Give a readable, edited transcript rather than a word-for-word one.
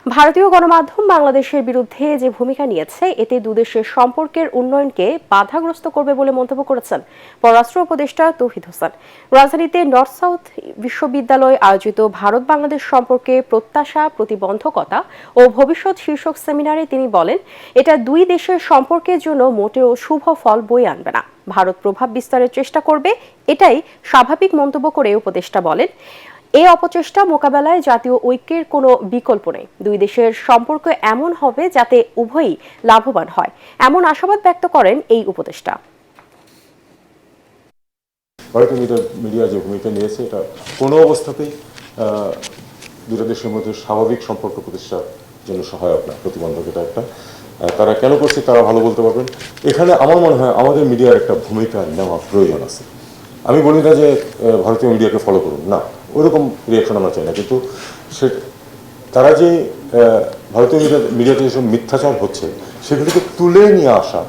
ভারতীয় গণমাধ্যম বাংলাদেশের বিরুদ্ধে যে ভূমিকা নিয়েছে এতে দুদেশের সম্পর্কের উন্নয়নকে বাধাগ্রস্ত করবে বলে মন্তব্য করেছেন পররাষ্ট্র উপদেষ্টা তৌহিদ হোসেন। রাজধানীতে নর্থ সাউথ বিশ্ববিদ্যালয় আয়োজিত ভারত বাংলাদেশ সম্পর্কে প্রত্যাশা, প্রতিবন্ধকতা ও ভবিষ্যৎ শীর্ষক সেমিনারে তিনি বলেন, এটা দুই দেশের সম্পর্কের জন্য মোটেও শুভ ফল বয়ে আনবে না। ভারত প্রভাব বিস্তারের চেষ্টা করবে, এটাই স্বাভাবিক মন্তব্য করে উপদেষ্টা বলেন, এই অপচেষ্টা মোকাবেলায় জাতীয় ঐক্যের কোনো বিকল্প নেই। দুই দেশের সম্পর্ক এমন হবে যাতে উভয়ই লাভবান হয়, এমন আশাবাদ ব্যক্ত করেন এই উপদেষ্টা। ভারতীয় মিডিয়া যে ভূমিকা নিয়েছে এটা কোনো অবস্থাতেই দুটো দেশের মধ্যে স্বাভাবিক সম্পর্ক প্রতিষ্ঠার জন্য সহায়ক না, প্রতিবন্ধক। এটা একটা তারা কেন করছে তারা ভালো বলতে পারবেন। এখানে আমার মনে হয় আমাদের মিডিয়ার একটা ভূমিকা নেওয়া প্রয়োজন আছে। আমি বলি না যে ভারতীয় মিডিয়াকে ফলো করুন, না, ওইরকম রিয়াকশন আমরা চাই না, কিন্তু সে তারা যে ভারতীয় মিডিয়াতে যেসব মিথ্যাচার হচ্ছে সেগুলিকে তুলে নিয়ে আসা